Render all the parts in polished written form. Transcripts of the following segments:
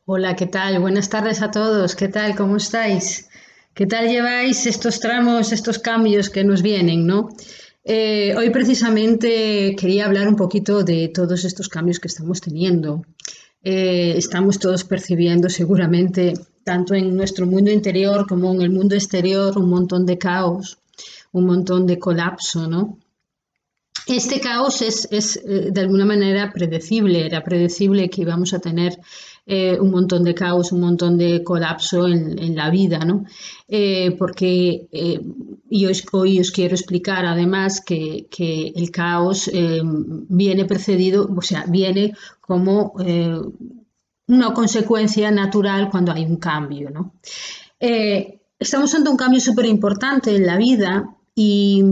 Hola, ¿qué tal? Buenas tardes a todos. ¿Qué tal? ¿Cómo estáis? ¿Qué tal lleváis estos tramos, estos cambios que nos vienen, ¿no? Hoy precisamente quería hablar un poquito de todos estos cambios que estamos teniendo. Estamos todos percibiendo seguramente, tanto en nuestro mundo interior como en el mundo exterior, un montón de caos, un montón de colapso, ¿no? Este caos es de alguna manera predecible, era predecible que íbamos a tener un montón de caos, un montón de colapso en la vida, ¿no? Porque hoy os quiero explicar además que el caos viene precedido, o sea, viene como una consecuencia natural cuando hay un cambio, ¿no? Estamos ante un cambio súper importante en la vida y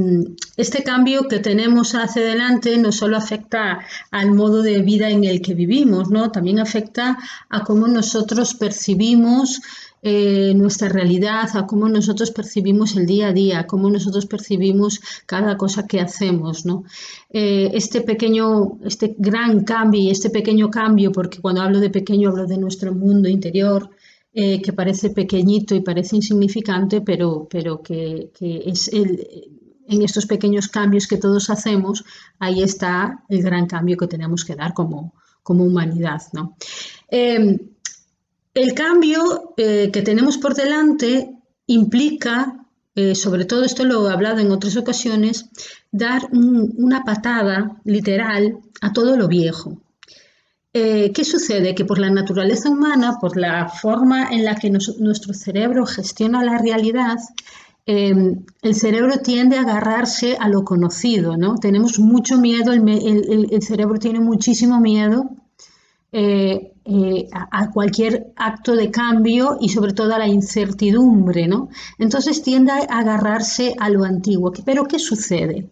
este cambio que tenemos hacia adelante no solo afecta al modo de vida en el que vivimos, ¿no? También afecta a cómo nosotros percibimos nuestra realidad, a cómo nosotros percibimos el día a día, a cómo nosotros percibimos cada cosa que hacemos, ¿no? Este gran cambio y este pequeño cambio, porque cuando hablo de pequeño hablo de nuestro mundo interior, que parece pequeñito y parece insignificante, pero que es en estos pequeños cambios que todos hacemos, ahí está el gran cambio que tenemos que dar como humanidad, ¿no? Eh, el cambio que tenemos por delante implica, sobre todo esto lo he hablado en otras ocasiones, dar una patada literal a todo lo viejo. ¿Qué sucede? Que por la naturaleza humana, por la forma en la que nuestro cerebro gestiona la realidad, el cerebro tiende a agarrarse a lo conocido, ¿no? Tenemos mucho miedo, el cerebro tiene muchísimo miedo a cualquier acto de cambio y sobre todo a la incertidumbre, ¿no? Entonces tiende a agarrarse a lo antiguo. ¿Pero qué sucede?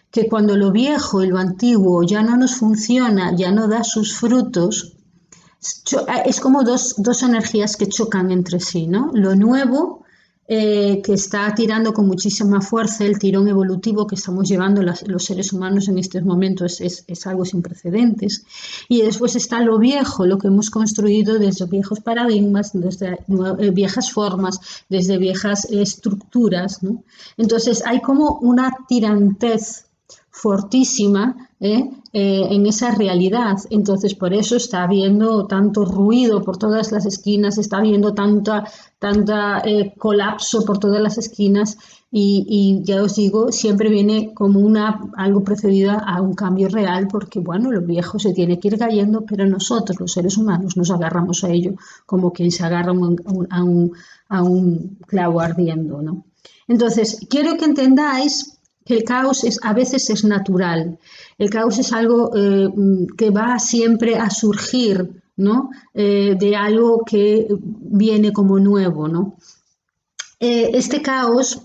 Que cuando lo viejo y lo antiguo ya no nos funciona, ya no da sus frutos, es como dos energías que chocan entre sí, ¿no? Lo nuevo, que está tirando con muchísima fuerza, el tirón evolutivo que estamos llevando los seres humanos en estos momentos es algo sin precedentes. Y después está lo viejo, lo que hemos construido desde viejos paradigmas, desde viejas formas, desde viejas estructuras, ¿no? Entonces hay como una tirantez fortísima en esa realidad. Entonces, por eso está habiendo tanto ruido por todas las esquinas, está habiendo tanta colapso por todas las esquinas y ya os digo, siempre viene como algo precedido a un cambio real porque, bueno, lo viejo se tiene que ir cayendo, pero nosotros, los seres humanos, nos agarramos a ello como quien se agarra a un clavo ardiendo, ¿no? Entonces, quiero que entendáis que el caos a veces es natural. El caos es algo que va siempre a surgir, ¿no? De algo que viene como nuevo, ¿no? Este caos,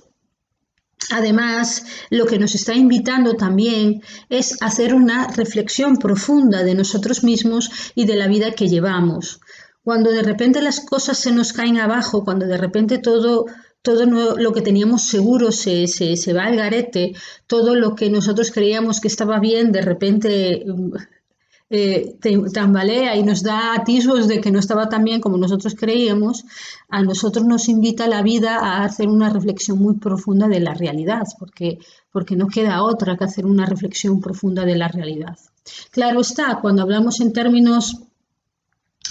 además, lo que nos está invitando también es hacer una reflexión profunda de nosotros mismos y de la vida que llevamos. Cuando de repente las cosas se nos caen abajo, cuando de repente todo lo que teníamos seguro se va al garete, todo lo que nosotros creíamos que estaba bien, de repente tambalea y nos da atisbos de que no estaba tan bien como nosotros creíamos, a nosotros nos invita la vida a hacer una reflexión muy profunda de la realidad, porque no queda otra que hacer una reflexión profunda de la realidad. Claro está, cuando hablamos en términos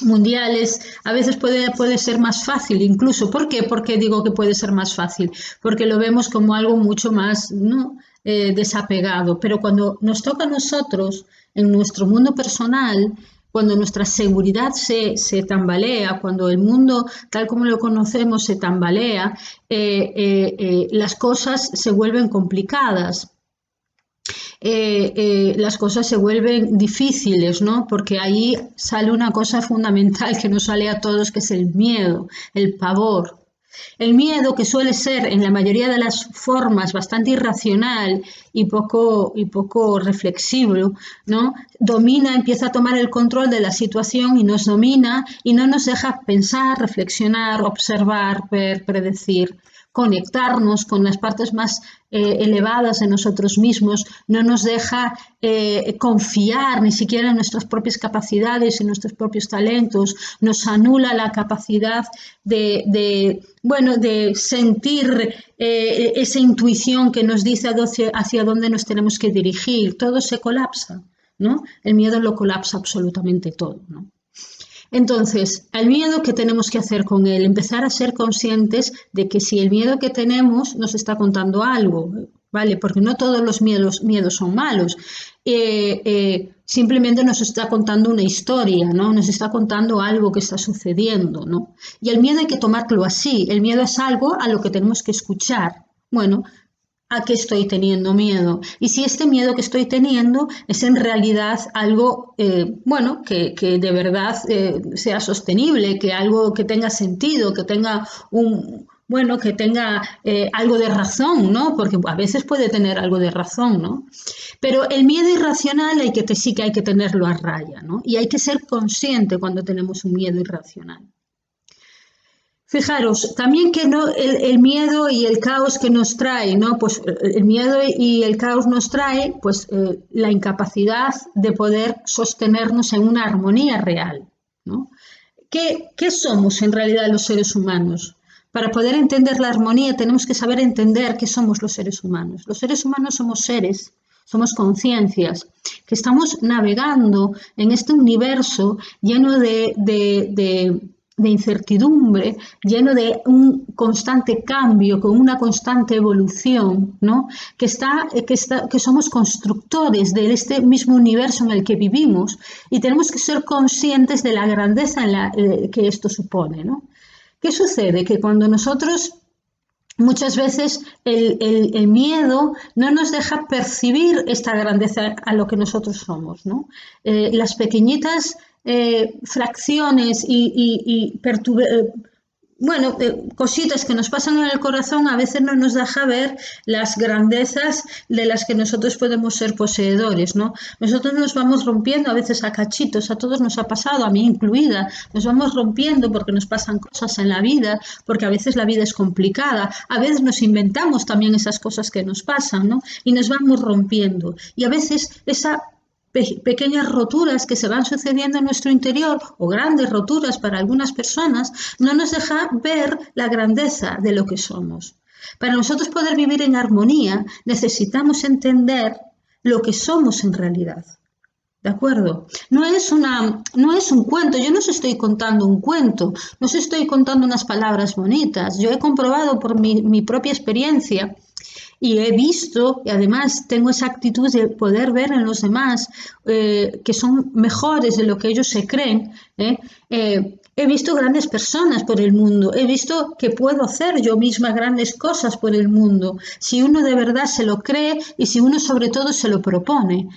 mundiales, a veces puede ser más fácil incluso. ¿Por qué? Porque digo que puede ser más fácil, porque lo vemos como algo mucho más, ¿no? Desapegado. Pero cuando nos toca a nosotros, en nuestro mundo personal, cuando nuestra seguridad se tambalea, cuando el mundo tal como lo conocemos se tambalea, las cosas se vuelven complicadas. Las cosas se vuelven difíciles, ¿no? Porque ahí sale una cosa fundamental que nos sale a todos, que es el miedo, el pavor. El miedo, que suele ser en la mayoría de las formas bastante irracional y poco reflexivo, ¿no? Domina, empieza a tomar el control de la situación y nos domina y no nos deja pensar, reflexionar, observar, ver, predecir. conectarnos con las partes más elevadas de nosotros mismos, no nos deja confiar ni siquiera en nuestras propias capacidades y nuestros propios talentos, nos anula la capacidad de sentir esa intuición que nos dice hacia dónde nos tenemos que dirigir. Todo se colapsa, ¿no? El miedo lo colapsa absolutamente todo, ¿no? Entonces, el miedo, ¿qué tenemos que hacer con él? Empezar a ser conscientes de que si el miedo que tenemos nos está contando algo, ¿vale? Porque no todos los miedos son malos. Simplemente nos está contando una historia, ¿no? Nos está contando algo que está sucediendo, ¿no? Y el miedo hay que tomarlo así. El miedo es algo a lo que tenemos que escuchar. Bueno, ¿a qué estoy teniendo miedo? Y si este miedo que estoy teniendo es en realidad algo, que de verdad sea sostenible, que algo que tenga sentido, que tenga algo de razón, ¿no? Porque a veces puede tener algo de razón, ¿no? Pero el miedo irracional sí que hay que tenerlo a raya, ¿no? Y hay que ser consciente cuando tenemos un miedo irracional. Fijaros, también que no, el miedo y el caos que nos trae, ¿no? Pues el miedo y el caos nos trae, pues la incapacidad de poder sostenernos en una armonía real, ¿no? ¿Qué somos en realidad los seres humanos? Para poder entender la armonía tenemos que saber entender qué somos los seres humanos. Los seres humanos somos seres, somos conciencias, que estamos navegando en este universo lleno de incertidumbre, lleno de un constante cambio, con una constante evolución, ¿no? Que somos constructores de este mismo universo en el que vivimos y tenemos que ser conscientes de la grandeza que esto supone, ¿no? ¿Qué sucede? Que cuando nosotros muchas veces el miedo no nos deja percibir esta grandeza a lo que nosotros somos, ¿no? Las pequeñitas fracciones cositas que nos pasan en el corazón a veces no nos deja ver las grandezas de las que nosotros podemos ser poseedores, ¿no? Nosotros nos vamos rompiendo a veces a cachitos, a todos nos ha pasado, a mí incluida, nos vamos rompiendo porque nos pasan cosas en la vida, porque a veces la vida es complicada, a veces nos inventamos también esas cosas que nos pasan, ¿no? Y nos vamos rompiendo. Y a veces esa pequeñas roturas que se van sucediendo en nuestro interior o grandes roturas para algunas personas no nos deja ver la grandeza de lo que somos. Para nosotros poder vivir en armonía necesitamos entender lo que somos en realidad. ¿De acuerdo? No es un cuento, yo no os estoy contando un cuento, no os estoy contando unas palabras bonitas. Yo he comprobado por mi propia experiencia y he visto, y además tengo esa actitud de poder ver en los demás que son mejores de lo que ellos se creen. He visto grandes personas por el mundo, he visto que puedo hacer yo misma grandes cosas por el mundo, si uno de verdad se lo cree y si uno sobre todo se lo propone.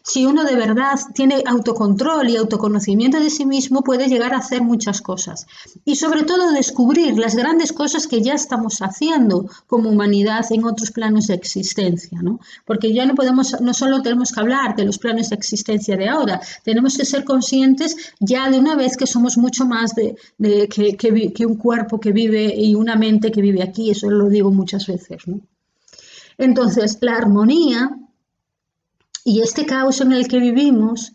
Si uno de verdad tiene autocontrol y autoconocimiento de sí mismo, puede llegar a hacer muchas cosas. Y sobre todo descubrir las grandes cosas que ya estamos haciendo como humanidad en otros planos de existencia, ¿no? Porque ya no solo tenemos que hablar de los planos de existencia de ahora, tenemos que ser conscientes ya de una vez que somos mucho más que un cuerpo que vive y una mente que vive aquí, eso lo digo muchas veces, ¿no? Entonces, la armonía y este caos en el que vivimos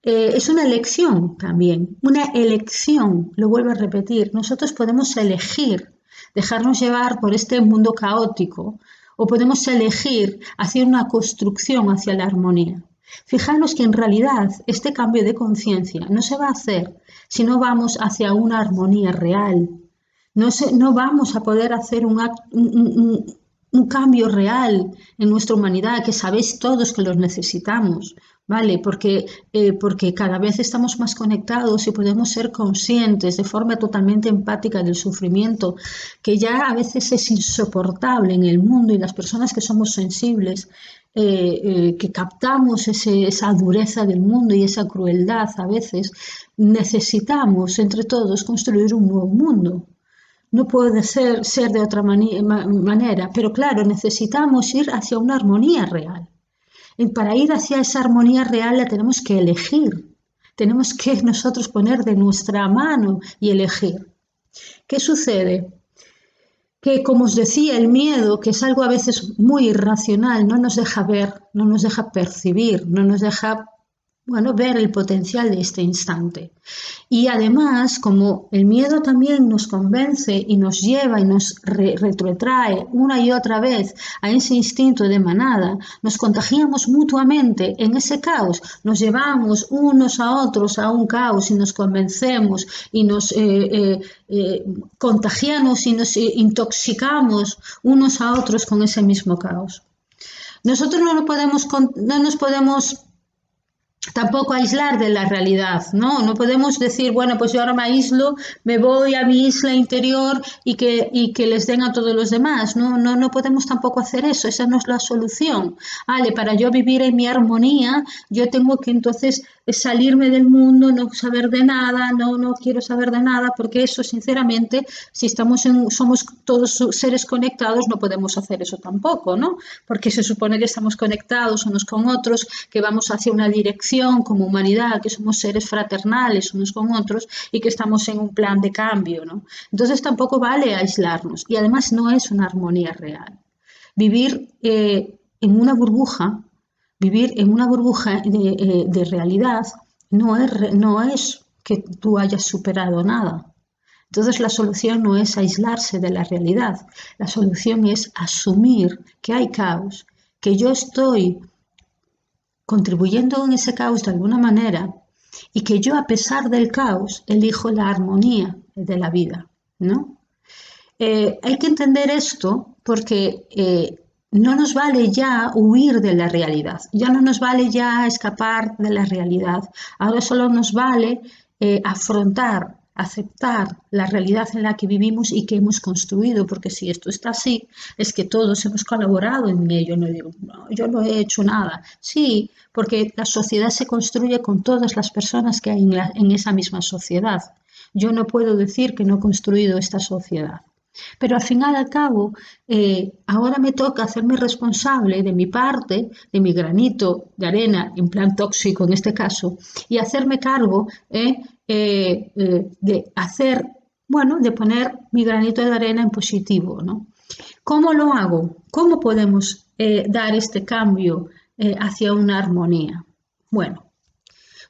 es una elección también, una elección, lo vuelvo a repetir, nosotros podemos elegir dejarnos llevar por este mundo caótico o podemos elegir hacer una construcción hacia la armonía. Fijaros que en realidad este cambio de conciencia no se va a hacer si no vamos hacia una armonía real. No vamos a poder hacer un cambio real en nuestra humanidad, que sabéis todos que los necesitamos, ¿vale? Porque cada vez estamos más conectados y podemos ser conscientes de forma totalmente empática del sufrimiento, que ya a veces es insoportable en el mundo, y las personas que somos sensibles, que captamos esa dureza del mundo y esa crueldad a veces, necesitamos entre todos construir un nuevo mundo. No puede ser de otra manera, pero claro, necesitamos ir hacia una armonía real. Y para ir hacia esa armonía real la tenemos que elegir. Tenemos que nosotros poner de nuestra mano y elegir. ¿Qué sucede? que, como os decía, el miedo, que es algo a veces muy irracional, no nos deja ver, no nos deja percibir, no nos deja, bueno, ver el potencial de este instante. Y además, como el miedo también nos convence y nos lleva y nos retrotrae una y otra vez a ese instinto de manada, nos contagiamos mutuamente en ese caos, nos llevamos unos a otros a un caos y nos convencemos y nos contagiamos y nos intoxicamos unos a otros con ese mismo caos. Nosotros no nos podemos tampoco aislar de la realidad, ¿no? No podemos decir, bueno, pues yo ahora me aíslo, me voy a mi isla interior y que les den a todos los demás. No podemos tampoco hacer eso, esa no es la solución. Vale, para yo vivir en mi armonía, yo tengo que entonces salirme del mundo, no saber de nada, no quiero saber de nada, porque eso, sinceramente, si somos todos seres conectados, no podemos hacer eso tampoco, ¿no? Porque se supone que estamos conectados unos con otros, que vamos hacia una dirección como humanidad, que somos seres fraternales unos con otros y que estamos en un plan de cambio, ¿no? Entonces tampoco vale aislarnos y además no es una armonía real. Vivir en una burbuja, vivir en una burbuja de realidad no es que tú hayas superado nada. Entonces la solución no es aislarse de la realidad, la solución es asumir que hay caos, que yo estoy contribuyendo en ese caos de alguna manera y que yo a pesar del caos elijo la armonía de la vida, ¿no? Hay que entender esto porque no nos vale ya huir de la realidad, ya no nos vale ya escapar de la realidad, ahora solo nos vale afrontar, aceptar la realidad en la que vivimos y que hemos construido, porque si esto está así, es que todos hemos colaborado en ello, no digo, no, yo no he hecho nada, sí, porque la sociedad se construye con todas las personas que hay en esa misma sociedad. Yo no puedo decir que no he construido esta sociedad. Pero al fin y al cabo, ahora me toca hacerme responsable de mi parte, de mi granito de arena, en plan tóxico en este caso, y hacerme cargo de hacer, bueno, de poner mi granito de arena en positivo, ¿no? ¿Cómo lo hago? ¿Cómo podemos dar este cambio hacia una armonía? Bueno,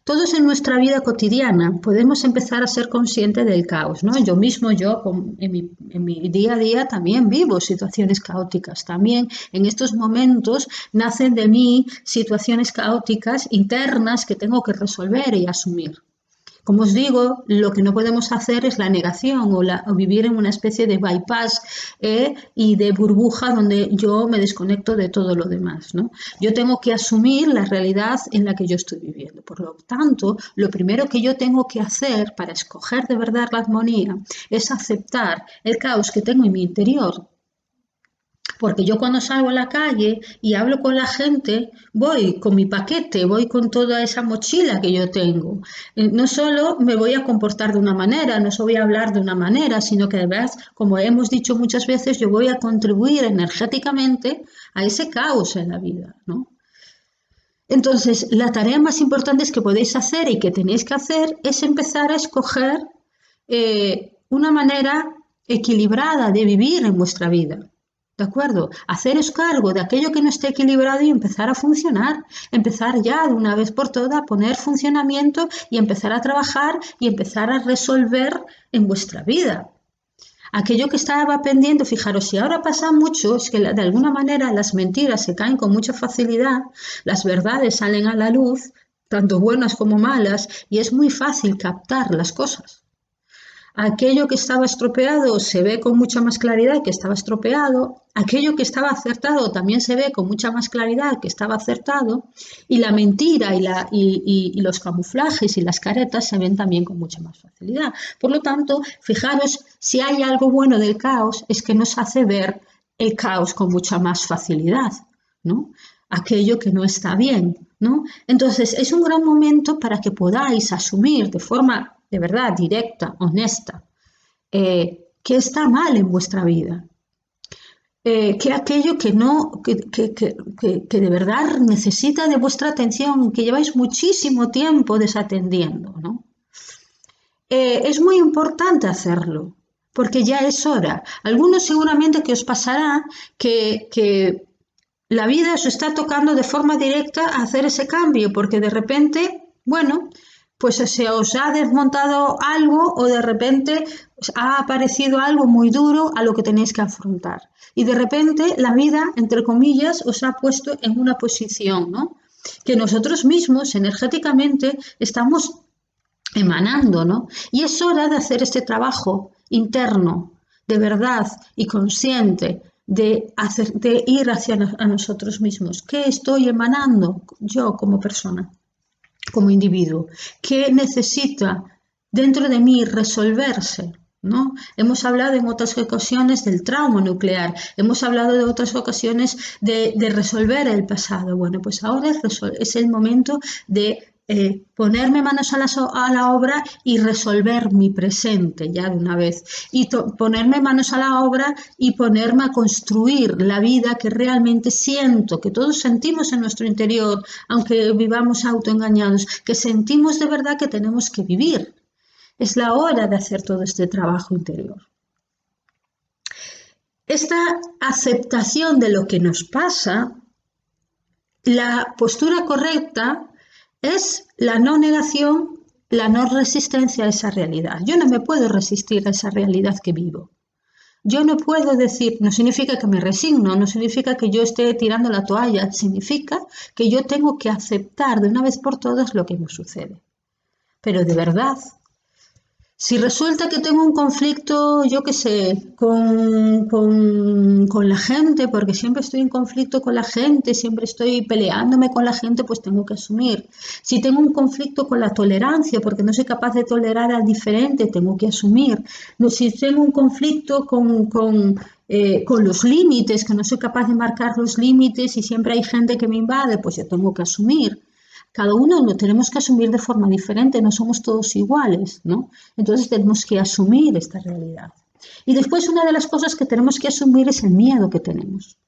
todos en nuestra vida cotidiana podemos empezar a ser conscientes del caos, ¿no? Yo mismo, en mi día a día también vivo situaciones caóticas. También en estos momentos nacen de mí situaciones caóticas internas que tengo que resolver y asumir. Como os digo, lo que no podemos hacer es la negación o vivir en una especie de bypass y de burbuja donde yo me desconecto de todo lo demás, ¿no? Yo tengo que asumir la realidad en la que yo estoy viviendo. Por lo tanto, lo primero que yo tengo que hacer para escoger de verdad la armonía es aceptar el caos que tengo en mi interior. Porque yo cuando salgo a la calle y hablo con la gente, voy con mi paquete, voy con toda esa mochila que yo tengo. No solo me voy a comportar de una manera, no solo voy a hablar de una manera, sino que además, como hemos dicho muchas veces, yo voy a contribuir energéticamente a ese caos en la vida, ¿no? Entonces, la tarea más importante que podéis hacer y que tenéis que hacer es empezar a escoger una manera equilibrada de vivir en vuestra vida. ¿De acuerdo? Haceros cargo de aquello que no esté equilibrado y empezar a funcionar. Empezar ya de una vez por todas a poner funcionamiento y empezar a trabajar y empezar a resolver en vuestra vida. Aquello que estaba pendiente, fijaros, si ahora pasa mucho, es que de alguna manera las mentiras se caen con mucha facilidad, las verdades salen a la luz, tanto buenas como malas, y es muy fácil captar las cosas. Aquello que estaba estropeado se ve con mucha más claridad que estaba estropeado, aquello que estaba acertado también se ve con mucha más claridad que estaba acertado, y la mentira y los camuflajes y las caretas se ven también con mucha más facilidad. Por lo tanto, fijaros, si hay algo bueno del caos es que nos hace ver el caos con mucha más facilidad, ¿no? Aquello que no está bien, ¿no? Entonces, es un gran momento para que podáis asumir de forma de verdad, directa, honesta, que está mal en vuestra vida, que aquello que no, que de verdad necesita de vuestra atención, que lleváis muchísimo tiempo desatendiendo, ¿no? Es muy importante hacerlo, porque ya es hora. Algunos seguramente que os pasará que la vida os está tocando de forma directa a hacer ese cambio, porque de repente, bueno, pues se os ha desmontado algo o de repente os ha aparecido algo muy duro a lo que tenéis que afrontar. Y de repente la vida, entre comillas, os ha puesto en una posición, ¿no?, que nosotros mismos energéticamente estamos emanando, ¿no? Y es hora de hacer este trabajo interno, de verdad y consciente, de ir hacia a nosotros mismos. ¿Qué estoy emanando yo como persona, como individuo? ¿Qué necesita dentro de mí resolverse? ¿No? Hemos hablado en otras ocasiones del trauma nuclear, hemos hablado de otras ocasiones de resolver el pasado. Bueno, pues ahora es el momento de ponerme manos a la obra y resolver mi presente ya de una vez, y ponerme manos a la obra y ponerme a construir la vida que realmente siento, que todos sentimos en nuestro interior, aunque vivamos autoengañados, que sentimos de verdad que tenemos que vivir. Es la hora de hacer todo este trabajo interior. Esta aceptación de lo que nos pasa, la postura correcta es la no negación, la no resistencia a esa realidad. Yo no me puedo resistir a esa realidad que vivo. Yo no puedo decir, no significa que me resigno, no significa que yo esté tirando la toalla, significa que yo tengo que aceptar de una vez por todas lo que me sucede. Pero de verdad, si resulta que tengo un conflicto, yo qué sé, con la gente, porque siempre estoy en conflicto con la gente, siempre estoy peleándome con la gente, pues tengo que asumir. Si tengo un conflicto con la tolerancia, porque no soy capaz de tolerar al diferente, tengo que asumir. Si tengo un conflicto con los límites, que no soy capaz de marcar los límites y siempre hay gente que me invade, pues yo tengo que asumir. Cada uno lo tenemos que asumir de forma diferente, no somos todos iguales, ¿no? Entonces tenemos que asumir esta realidad. Y después una de las cosas que tenemos que asumir es el miedo que tenemos.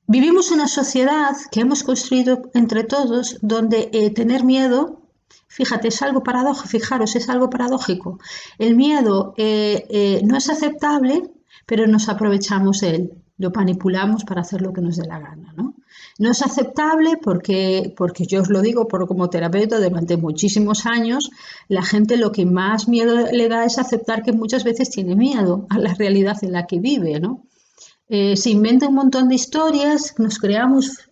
Vivimos en una sociedad que hemos construido entre todos donde tener miedo, fíjate, es algo paradójico, fijaros, es algo paradójico. El miedo no es aceptable, pero nos aprovechamos de él, lo manipulamos para hacer lo que nos dé la gana, ¿no? No es aceptable porque yo os lo digo como terapeuta durante muchísimos años, la gente lo que más miedo le da es aceptar que muchas veces tiene miedo a la realidad en la que vive, ¿no? Se inventa un montón de historias, nos creamos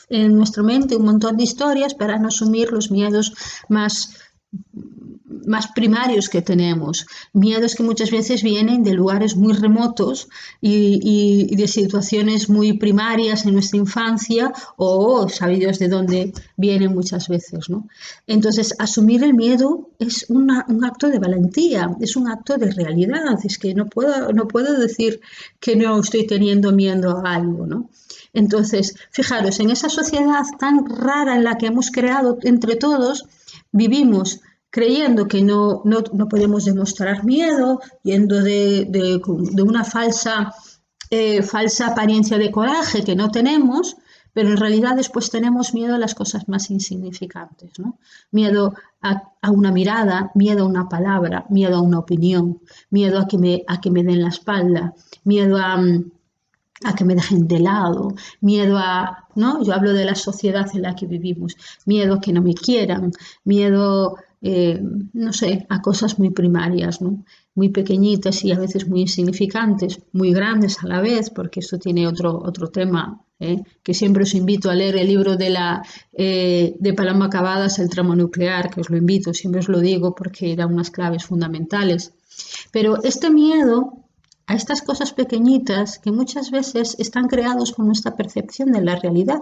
en nuestra mente un montón de historias para no asumir los miedos más primarios que tenemos, miedos que muchas veces vienen de lugares muy remotos y de situaciones muy primarias en nuestra infancia o sabidos de dónde vienen muchas veces, ¿no? Entonces, asumir el miedo es un acto de valentía, es un acto de realidad, es que no puedo decir que no estoy teniendo miedo a algo, ¿no? Entonces, fijaros, en esa sociedad tan rara en la que hemos creado entre todos, vivimos creyendo que no podemos demostrar miedo, yendo de una falsa apariencia de coraje que no tenemos, pero en realidad después tenemos miedo a las cosas más insignificantes, ¿no? Miedo a una mirada, miedo a una palabra, miedo a una opinión, miedo a que me den la espalda, miedo a que me dejen de lado, miedo a, ¿no? Yo hablo de la sociedad en la que vivimos, miedo a que no me quieran, miedo, no sé, a cosas muy primarias, ¿no? Muy pequeñitas y a veces muy insignificantes, muy grandes a la vez, porque esto tiene otro tema, que siempre os invito a leer el libro de Paloma Cavadas, El tramo nuclear, que os lo invito, siempre os lo digo porque da unas claves fundamentales. Pero este miedo a estas cosas pequeñitas que muchas veces están creados con nuestra percepción de la realidad,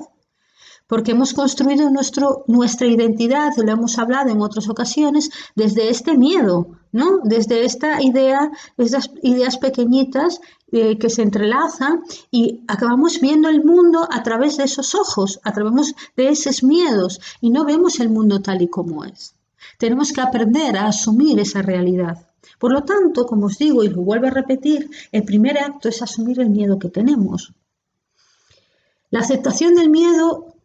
porque hemos construido nuestra identidad, lo hemos hablado en otras ocasiones, desde este miedo, ¿no? Desde esta idea, estas ideas pequeñitas que se entrelazan y acabamos viendo el mundo a través de esos ojos, a través de esos miedos y no vemos el mundo tal y como es. Tenemos que aprender a asumir esa realidad. Por lo tanto, como os digo y lo vuelvo a repetir, el primer acto es asumir el miedo que tenemos. La aceptación del miedo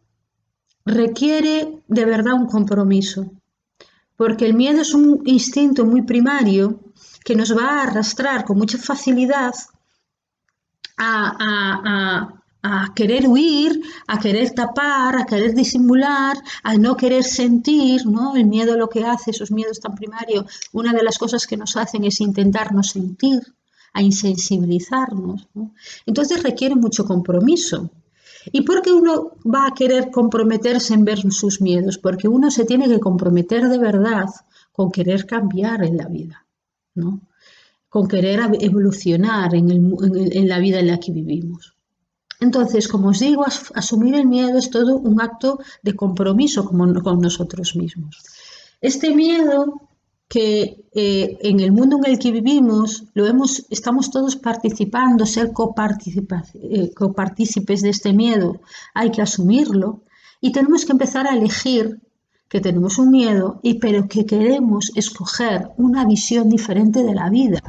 requiere de verdad un compromiso, porque el miedo es un instinto muy primario que nos va a arrastrar con mucha facilidad a querer huir, a querer tapar, a querer disimular, a no querer sentir, ¿no? El miedo lo que hace, esos miedos tan primarios, una de las cosas que nos hacen es intentar no sentir, a insensibilizarnos, ¿no? Entonces requiere mucho compromiso. ¿Y por qué uno va a querer comprometerse en ver sus miedos? Porque uno se tiene que comprometer de verdad con querer cambiar en la vida, ¿no? Con querer evolucionar en la vida en la que vivimos. Entonces, como os digo, asumir el miedo es todo un acto de compromiso con nosotros mismos. Este miedo que en el mundo en el que vivimos estamos todos participando, ser copartícipes de este miedo, hay que asumirlo y tenemos que empezar a elegir que tenemos un miedo, pero que queremos escoger una visión diferente de la vida,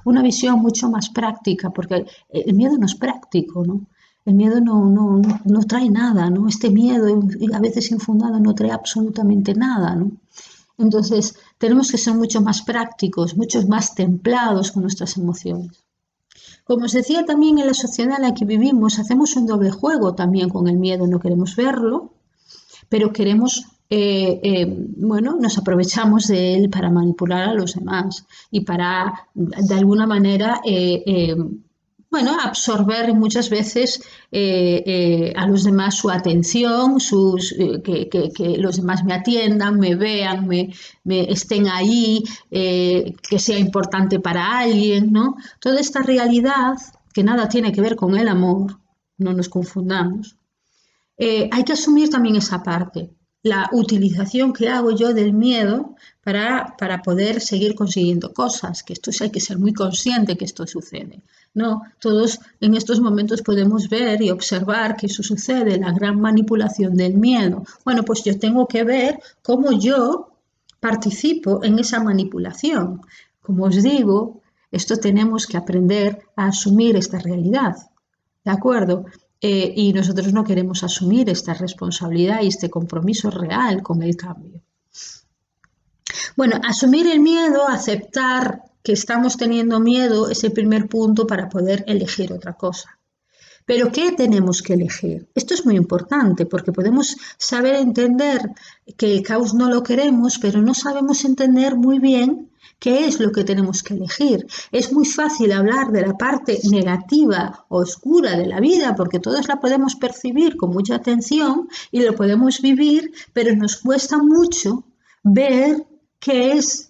una visión mucho más práctica, porque el miedo no es práctico, ¿no? El miedo no trae nada, ¿no? Este miedo, a veces infundado, no trae absolutamente nada, ¿no? Entonces, tenemos que ser mucho más prácticos, mucho más templados con nuestras emociones. Como os decía, también en la sociedad en la que vivimos, hacemos un doble juego también con el miedo, no queremos verlo, pero queremos, bueno, nos aprovechamos de él para manipular a los demás y para, de alguna manera, bueno, absorber muchas veces a los demás su atención, que los demás me atiendan, me vean, me estén ahí, que sea importante para alguien, ¿no? Toda esta realidad que nada tiene que ver con el amor, no nos confundamos, hay que asumir también esa parte, la utilización que hago yo del miedo para poder seguir consiguiendo cosas, que esto hay que ser muy consciente que esto sucede. No, todos en estos momentos podemos ver y observar que eso sucede, la gran manipulación del miedo. Bueno, pues yo tengo que ver cómo yo participo en esa manipulación. Como os digo, esto tenemos que aprender a asumir esta realidad, ¿de acuerdo? Y nosotros no queremos asumir esta responsabilidad y este compromiso real con el cambio. Bueno, asumir el miedo, aceptar que estamos teniendo miedo es el primer punto para poder elegir otra cosa. Pero ¿qué tenemos que elegir? Esto es muy importante porque podemos saber entender que el caos no lo queremos, pero no sabemos entender muy bien qué es lo que tenemos que elegir. Es muy fácil hablar de la parte negativa o oscura de la vida porque todos la podemos percibir con mucha atención y lo podemos vivir, pero nos cuesta mucho ver qué es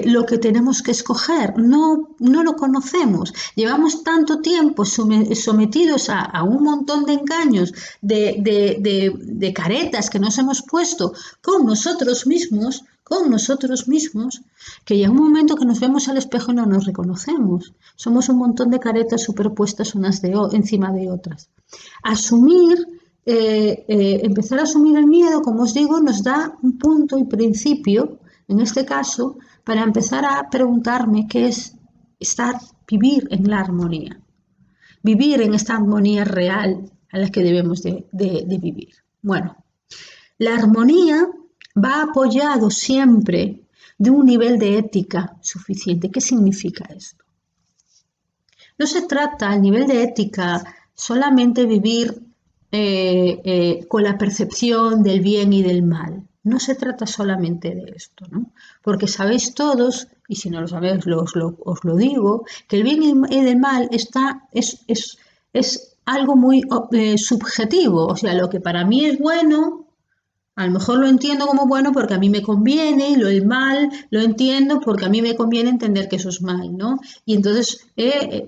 lo que tenemos que escoger. No lo conocemos. Llevamos tanto tiempo sometidos a un montón de engaños, de caretas que nos hemos puesto con nosotros mismos, que llega un momento que nos vemos al espejo y no nos reconocemos. Somos un montón de caretas superpuestas unas encima de otras. Empezar a asumir el miedo, como os digo, nos da un punto y principio, en este caso, para empezar a preguntarme qué es vivir en la armonía, vivir en esta armonía real a la que debemos de vivir. Bueno, la armonía va apoyado siempre de un nivel de ética suficiente. ¿Qué significa esto? No se trata, a nivel de ética, solamente vivir con la percepción del bien y del mal. No se trata solamente de esto, ¿no? Porque sabéis todos, y si no lo sabéis os lo digo, que el bien y el mal es algo muy subjetivo. O sea, lo que para mí es bueno, a lo mejor lo entiendo como bueno porque a mí me conviene, y el mal lo entiendo porque a mí me conviene entender que eso es mal, ¿no? Y entonces,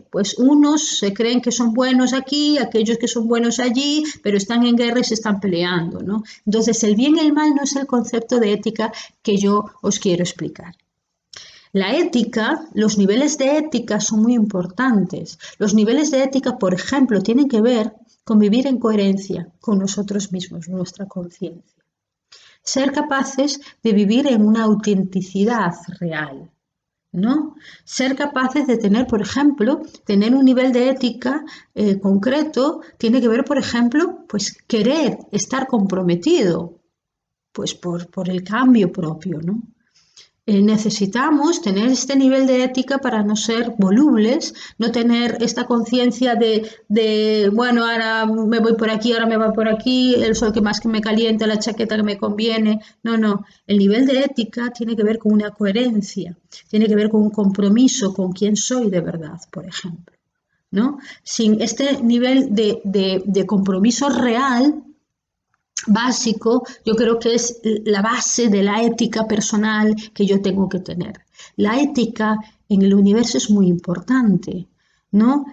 pues unos se creen que son buenos aquí, aquellos que son buenos allí, pero están en guerra y se están peleando, ¿no? Entonces, el bien y el mal no es el concepto de ética que yo os quiero explicar. La ética, los niveles de ética son muy importantes. Los niveles de ética, por ejemplo, tienen que ver con vivir en coherencia con nosotros mismos, nuestra conciencia. Ser capaces de vivir en una autenticidad real, ¿no? Ser capaces de tener, por ejemplo, tener un nivel de ética concreto, tiene que ver, por ejemplo, pues querer estar comprometido pues por el cambio propio, ¿no? Necesitamos tener este nivel de ética para no ser volubles, no tener esta conciencia bueno, ahora me voy por aquí, ahora me voy por aquí, el sol que más que me calienta, la chaqueta que me conviene. No, no. El nivel de ética tiene que ver con una coherencia, tiene que ver con un compromiso con quién soy de verdad, por ejemplo, ¿no? Sin este nivel de compromiso real, básico, yo creo que es la base de la ética personal que yo tengo que tener. La ética en el universo es muy importante, ¿no?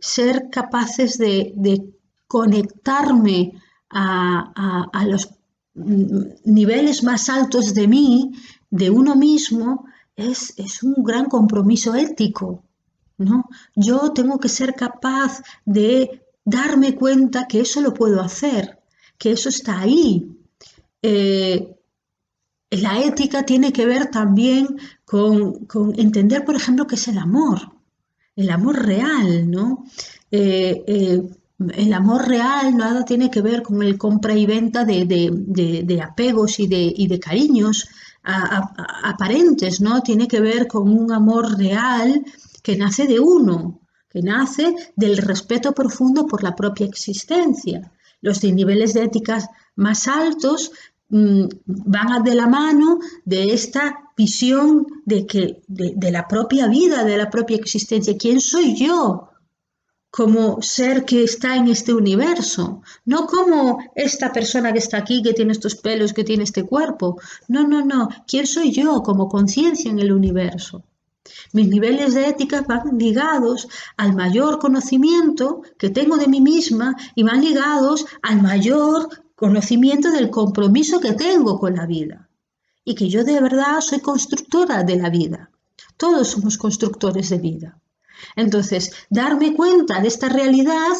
Ser capaces de conectarme a los niveles más altos de mí, de uno mismo, es un gran compromiso ético, ¿no? Yo tengo que ser capaz de darme cuenta que eso lo puedo hacer, que eso está ahí. Eh, la ética tiene que ver también con entender, por ejemplo, qué es el amor real, ¿no? El amor real nada tiene que ver con el compra y venta de apegos y de cariños aparentes, ¿no? Tiene que ver con un amor real que nace de uno, que nace del respeto profundo por la propia existencia. Los niveles de éticas más altos van de la mano de esta visión de la propia vida, de la propia existencia. ¿Quién soy yo como ser que está en este universo? No como esta persona que está aquí, que tiene estos pelos, que tiene este cuerpo. No, no, no. ¿Quién soy yo como conciencia en el universo? Mis niveles de ética van ligados al mayor conocimiento que tengo de mí misma y van ligados al mayor conocimiento del compromiso que tengo con la vida. Y que yo de verdad soy constructora de la vida. Todos somos constructores de vida. Entonces, darme cuenta de esta realidad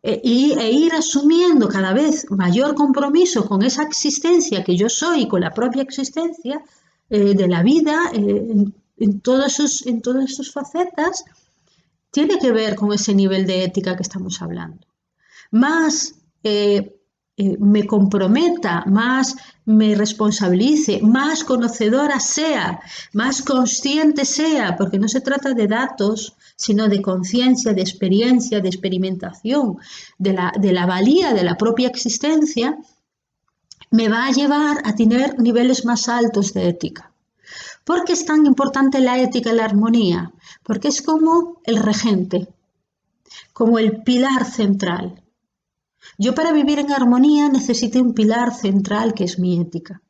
e ir asumiendo cada vez mayor compromiso con esa existencia que yo soy, con la propia existencia de la vida, en todas sus facetas, tiene que ver con ese nivel de ética que estamos hablando. Más me comprometa, más me responsabilice, más conocedora sea, más consciente sea, porque no se trata de datos, sino de conciencia, de experiencia, de experimentación, de la valía de la propia existencia, me va a llevar a tener niveles más altos de ética. ¿Por qué es tan importante la ética y la armonía? Porque es como el regente, como el pilar central. Yo para vivir en armonía necesito un pilar central que es mi ética,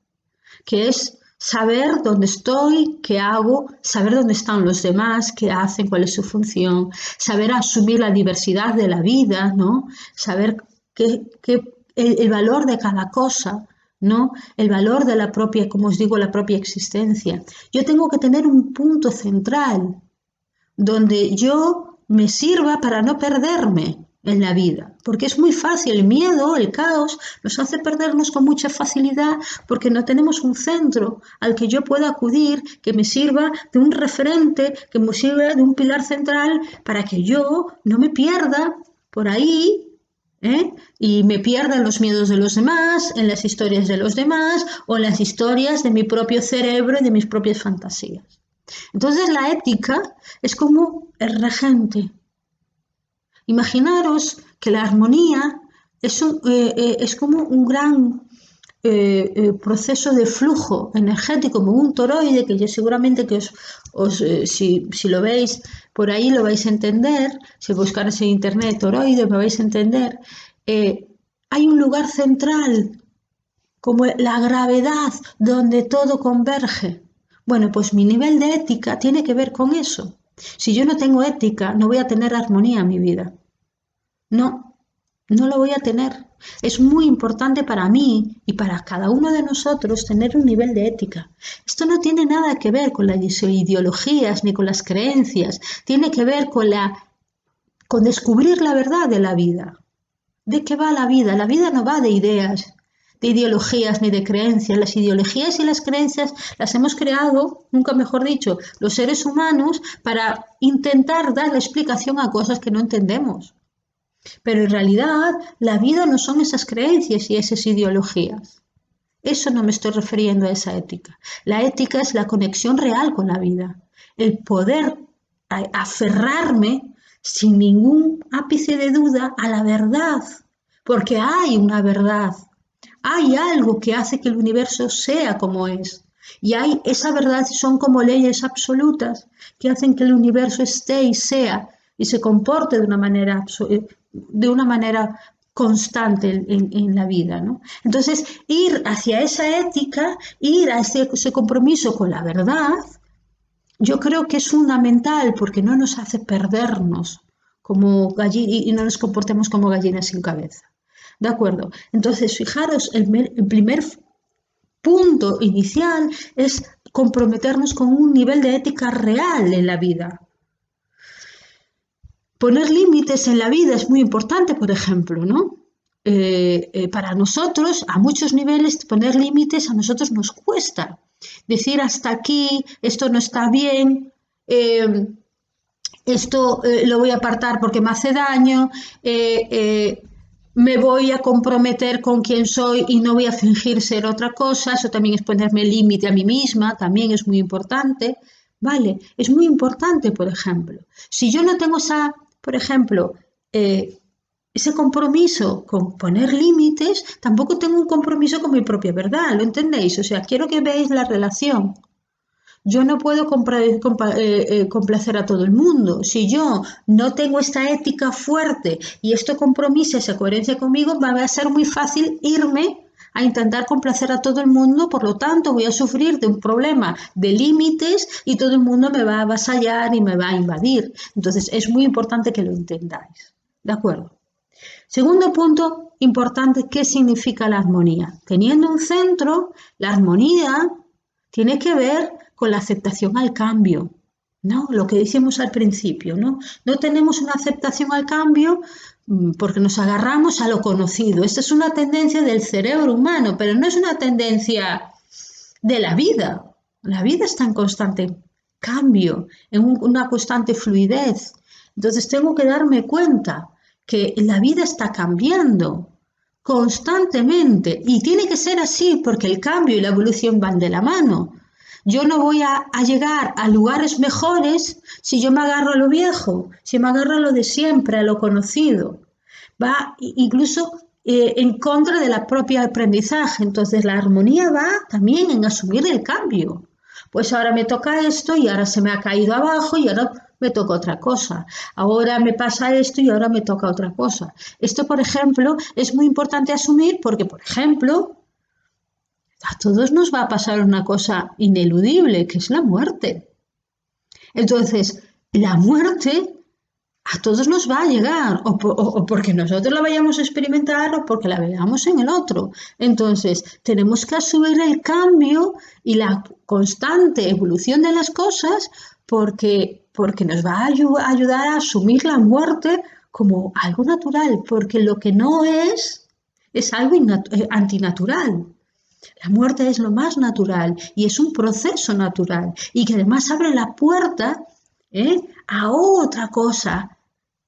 que es saber dónde estoy, qué hago, saber dónde están los demás, qué hacen, cuál es su función, saber asumir la diversidad de la vida, ¿no? Saber el valor de cada cosa, ¿no? El valor de la propia, como os digo, la propia existencia. Yo tengo que tener un punto central donde yo me sirva para no perderme en la vida, porque es muy fácil, el miedo, el caos, nos hace perdernos con mucha facilidad porque no tenemos un centro al que yo pueda acudir, que me sirva de un referente, que me sirva de un pilar central para que yo no me pierda por ahí, y me pierda en los miedos de los demás, en las historias de los demás o en las historias de mi propio cerebro y de mis propias fantasías. Entonces la ética es como el regente. Imaginaros que la armonía es como un gran proceso de flujo energético, como un toroide, que yo seguramente que si lo veis por ahí lo vais a entender, si buscarais en internet toroide lo vais a entender. Hay un lugar central, como la gravedad, donde todo converge. Bueno, pues mi nivel de ética tiene que ver con eso. Si yo no tengo ética, no voy a tener armonía en mi vida. No, no lo voy a tener. Es muy importante para mí y para cada uno de nosotros tener un nivel de ética. Esto no tiene nada que ver con las ideologías ni con las creencias. Tiene que ver con descubrir la verdad de la vida. ¿De qué va la vida? La vida no va de ideas, de ideologías ni de creencias. Las ideologías y las creencias las hemos creado, nunca mejor dicho, los seres humanos para intentar dar explicación a cosas que no entendemos. Pero en realidad la vida no son esas creencias y esas ideologías. Eso no me estoy refiriendo a esa ética. La ética es la conexión real con la vida, el poder aferrarme sin ningún ápice de duda a la verdad, porque hay una verdad, hay algo que hace que el universo sea como es. Y hay esa verdad son como leyes absolutas que hacen que el universo esté y sea y se comporte de una manera constante en la vida, ¿no? Entonces, ir hacia esa ética, ir a ese compromiso con la verdad, yo creo que es fundamental porque no nos hace perdernos como y no nos comportemos como gallinas sin cabeza. ¿De acuerdo? Entonces, fijaros, el primer punto inicial es comprometernos con un nivel de ética real en la vida. Poner límites en la vida es muy importante, por ejemplo, ¿no? Para nosotros, a muchos niveles, poner límites a nosotros nos cuesta. Decir hasta aquí, esto no está bien, esto lo voy a apartar porque me hace daño, me voy a comprometer con quien soy y no voy a fingir ser otra cosa, eso también es ponerme límite a mí misma, también es muy importante, ¿vale? Es muy importante, por ejemplo. Si yo no tengo por ejemplo, ese compromiso con poner límites, tampoco tengo un compromiso con mi propia verdad, ¿lo entendéis? O sea, quiero que veáis la relación. Yo no puedo complacer a todo el mundo. Si yo no tengo esta ética fuerte y este compromiso, esa coherencia conmigo, va a ser muy fácil irme a intentar complacer a todo el mundo, por lo tanto voy a sufrir de un problema de límites y todo el mundo me va a avasallar y me va a invadir. Entonces es muy importante que lo entendáis. ¿De acuerdo? Segundo punto importante, ¿qué significa la armonía? Teniendo un centro, la armonía tiene que ver con la aceptación al cambio, ¿no? Lo que decíamos al principio, ¿no? No tenemos una aceptación al cambio porque nos agarramos a lo conocido. Esta es una tendencia del cerebro humano, pero no es una tendencia de la vida. La vida está en constante cambio, en una constante fluidez. Entonces tengo que darme cuenta que la vida está cambiando constantemente y tiene que ser así porque el cambio y la evolución van de la mano. Yo no voy a llegar a lugares mejores si yo me agarro a lo viejo, si me agarro a lo de siempre, a lo conocido. Va incluso en contra de la propia aprendizaje. Entonces la armonía va también en asumir el cambio. Pues ahora me toca esto y ahora se me ha caído abajo y ahora me toca otra cosa. Ahora me pasa esto y ahora me toca otra cosa. Esto, por ejemplo, es muy importante asumir porque, por ejemplo, a todos nos va a pasar una cosa ineludible, que es la muerte. Entonces, la muerte a todos nos va a llegar, o porque nosotros la vayamos a experimentar o porque la veamos en el otro. Entonces, tenemos que asumir el cambio y la constante evolución de las cosas porque nos va a ayudar a asumir la muerte como algo natural, porque lo que no es algo antinatural. La muerte es lo más natural y es un proceso natural y que además abre la puerta a otra cosa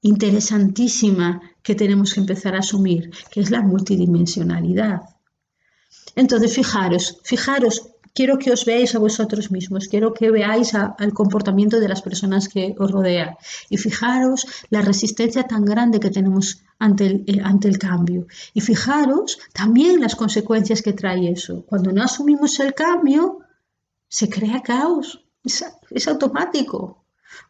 interesantísima que tenemos que empezar a asumir, que es la multidimensionalidad. Entonces, fijaros, quiero que os veáis a vosotros mismos, quiero que veáis al comportamiento de las personas que os rodean y fijaros la resistencia tan grande que tenemos ante el cambio. Y fijaros también las consecuencias que trae eso. Cuando no asumimos el cambio, se crea caos, es automático.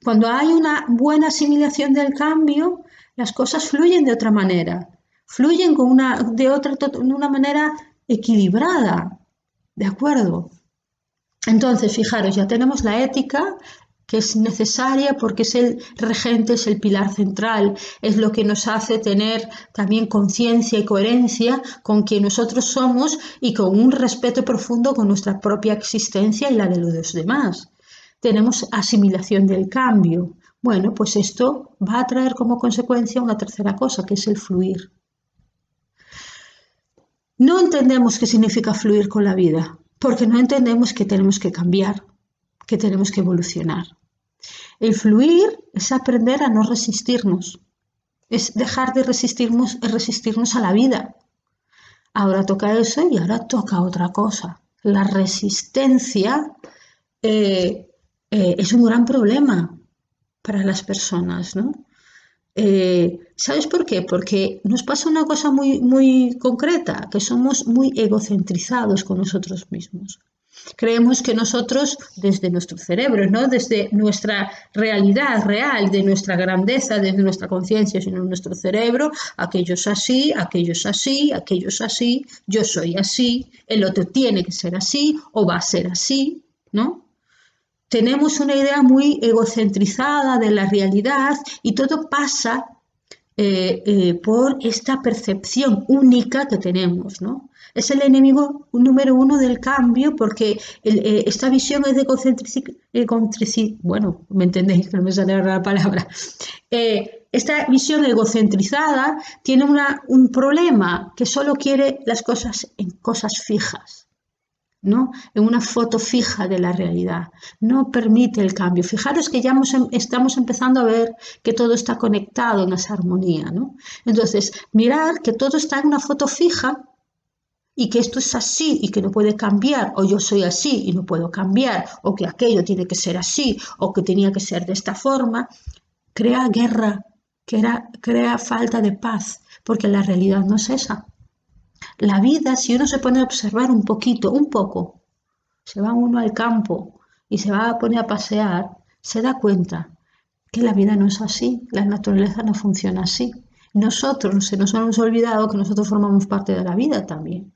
Cuando hay una buena asimilación del cambio, las cosas fluyen de otra manera, fluyen de una manera equilibrada, ¿de acuerdo? Entonces, fijaros, ya tenemos la ética que es necesaria porque es el regente, es el pilar central, es lo que nos hace tener también conciencia y coherencia con quien nosotros somos y con un respeto profundo con nuestra propia existencia y la de los demás. Tenemos asimilación del cambio. Bueno, pues esto va a traer como consecuencia una tercera cosa, que es el fluir. No entendemos qué significa fluir con la vida, porque no entendemos que tenemos que cambiar, que tenemos que evolucionar. El fluir es aprender a no resistirnos, es dejar de resistirnos a la vida, ahora toca eso y ahora toca otra cosa. La resistencia es un gran problema para las personas, ¿no? ¿Sabes por qué? Porque nos pasa una cosa muy, muy concreta, que somos muy egocentrizados con nosotros mismos. Creemos que nosotros, desde nuestro cerebro, ¿no? Desde nuestra realidad real, de nuestra grandeza, desde nuestra conciencia, sino en nuestro cerebro, aquello es así, aquello es así, aquello es así, yo soy así, el otro tiene que ser así o va a ser así, ¿no? Tenemos una idea muy egocentrizada de la realidad y todo pasa por esta percepción única que tenemos, ¿no? Es el enemigo número uno del cambio porque esta visión es de bueno, me entendéis que no me sale ahora la palabra. Esta visión egocentrizada tiene un problema que solo quiere las cosas en cosas fijas, ¿no? En una foto fija de la realidad. No permite el cambio. Fijaros que ya estamos empezando a ver que todo está conectado en esa armonía, ¿no? Entonces, mirar que todo está en una foto fija y que esto es así y que no puede cambiar, o yo soy así y no puedo cambiar, o que aquello tiene que ser así, o que tenía que ser de esta forma, crea guerra, crea falta de paz, porque la realidad no es esa. La vida, si uno se pone a observar un poquito, un poco, se va uno al campo y se va a poner a pasear, se da cuenta que la vida no es así, la naturaleza no funciona así. Nosotros se nos hemos olvidado que nosotros formamos parte de la vida también.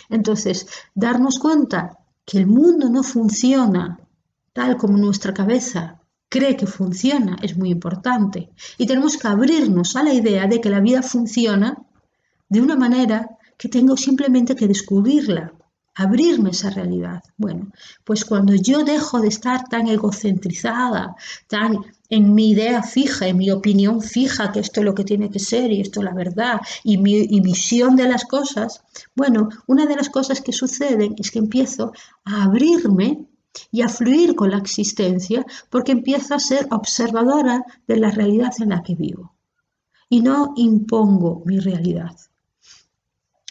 Entonces, darnos cuenta que el mundo no funciona tal como nuestra cabeza cree que funciona es muy importante. Y tenemos que abrirnos a la idea de que la vida funciona de una manera que tengo simplemente que descubrirla, abrirme esa realidad. Bueno, pues cuando yo dejo de estar tan egocentrizada, tan en mi idea fija, en mi opinión fija, que esto es lo que tiene que ser y esto es la verdad, y mi visión de las cosas, bueno, una de las cosas que suceden es que empiezo a abrirme y a fluir con la existencia porque empiezo a ser observadora de la realidad en la que vivo y no impongo mi realidad.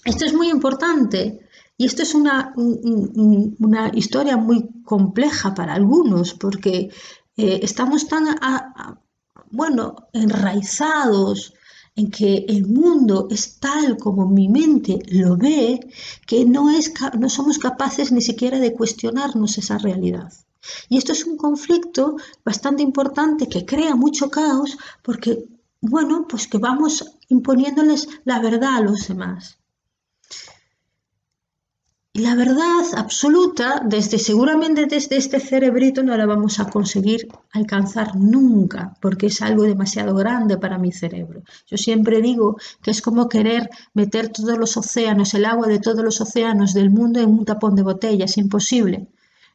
Esto es muy importante y esto es una historia muy compleja para algunos porque estamos tan, enraizados en que el mundo es tal como mi mente lo ve que no somos capaces ni siquiera de cuestionarnos esa realidad. Y esto es un conflicto bastante importante que crea mucho caos porque, bueno, pues que vamos imponiéndoles la verdad a los demás. Y la verdad absoluta, seguramente desde este cerebrito no la vamos a conseguir alcanzar nunca, porque es algo demasiado grande para mi cerebro. Yo siempre digo que es como querer meter todos los océanos, el agua de todos los océanos del mundo en un tapón de botella, es imposible.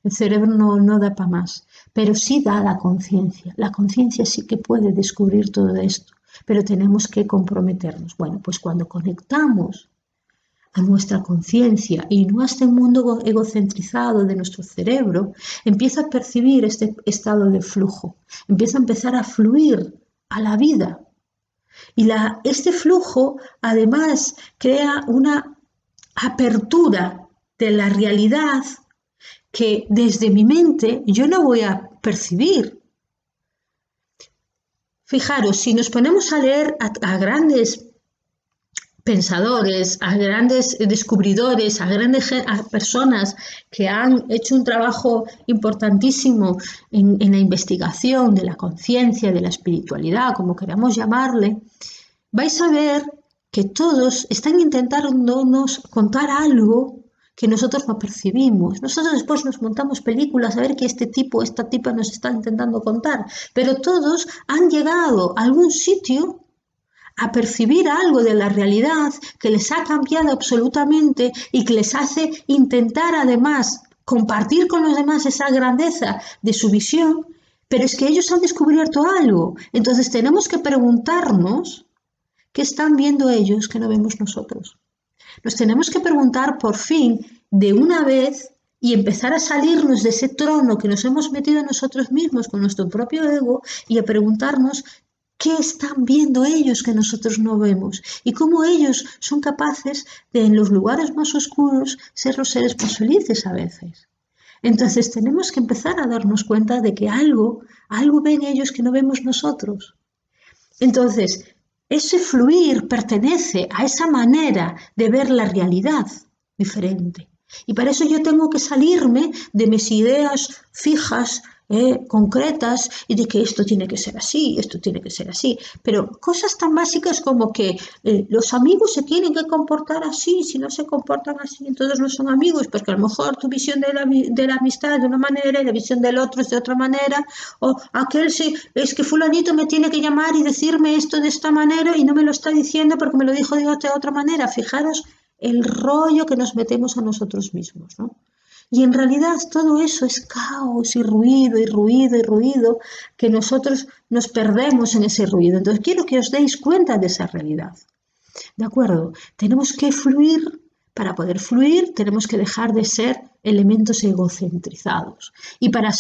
El cerebro no da para más, pero sí da la conciencia. La conciencia sí que puede descubrir todo esto, pero tenemos que comprometernos. Bueno, pues cuando conectamos a nuestra conciencia y no a este mundo egocentrizado de nuestro cerebro, empieza a percibir este estado de flujo, empieza a empezar a fluir a la vida. Y este flujo además crea una apertura de la realidad que desde mi mente yo no voy a percibir. Fijaros, si nos ponemos a leer a grandes pensadores, a grandes descubridores, a personas que han hecho un trabajo importantísimo en la investigación de la conciencia, de la espiritualidad, como queramos llamarle, vais a ver que todos están intentándonos contar algo que nosotros no percibimos. Nosotros después nos montamos películas a ver qué esta tipa nos está intentando contar, pero todos han llegado a algún sitio a percibir algo de la realidad que les ha cambiado absolutamente y que les hace intentar además compartir con los demás esa grandeza de su visión, pero es que ellos han descubierto algo. Entonces tenemos que preguntarnos qué están viendo ellos que no vemos nosotros. Nos tenemos que preguntar por fin de una vez y empezar a salirnos de ese trono que nos hemos metido nosotros mismos con nuestro propio ego y a preguntarnos qué están viendo ellos que nosotros no vemos y cómo ellos son capaces de, en los lugares más oscuros, ser los seres más felices a veces. Entonces tenemos que empezar a darnos cuenta de que algo ven ellos que no vemos nosotros. Entonces, ese fluir pertenece a esa manera de ver la realidad diferente. Y para eso yo tengo que salirme de mis ideas fijas, concretas, y de que esto tiene que ser así, esto tiene que ser así. Pero cosas tan básicas como que los amigos se tienen que comportar así, si no se comportan así, entonces no son amigos, porque a lo mejor tu visión de la amistad es de una manera y la visión del otro es de otra manera, o aquel sí, es que fulanito me tiene que llamar y decirme esto de esta manera y no me lo está diciendo porque me lo dijo de otra manera. Fijaros el rollo que nos metemos a nosotros mismos, ¿no? Y en realidad todo eso es caos y ruido y ruido y ruido, que nosotros nos perdemos en ese ruido. Entonces quiero que os deis cuenta de esa realidad. ¿De acuerdo? Tenemos que fluir. Para poder fluir tenemos que dejar de ser elementos egocentrizados. Y para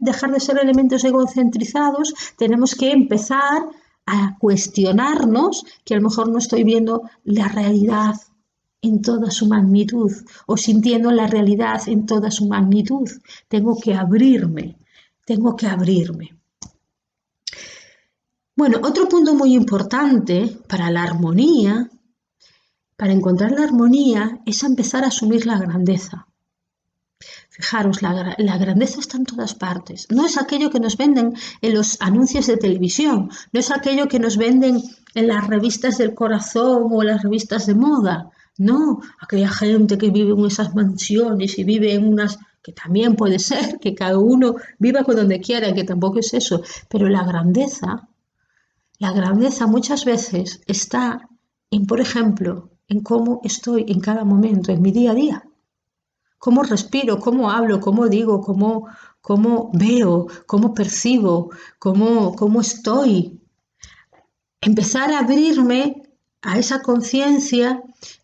dejar de ser elementos egocentrizados tenemos que empezar a cuestionarnos que a lo mejor no estoy viendo la realidad en toda su magnitud o sintiendo la realidad en toda su magnitud. Tengo que abrirme. Bueno, otro punto muy importante para la armonía, para encontrar la armonía, es empezar a asumir la grandeza. Fijaros, la grandeza está en todas partes. No es aquello que nos venden en los anuncios de televisión, no es aquello que nos venden en las revistas del corazón o en las revistas de moda. No, aquella gente que vive en esas mansiones y vive en unas, que también puede ser que cada uno viva con donde quiera, que tampoco es eso, pero la grandeza muchas veces está en, por ejemplo, en cómo estoy en cada momento, en mi día a día. Cómo respiro, cómo hablo, cómo digo, cómo veo, cómo percibo, cómo estoy. Empezar a abrirme a esa conciencia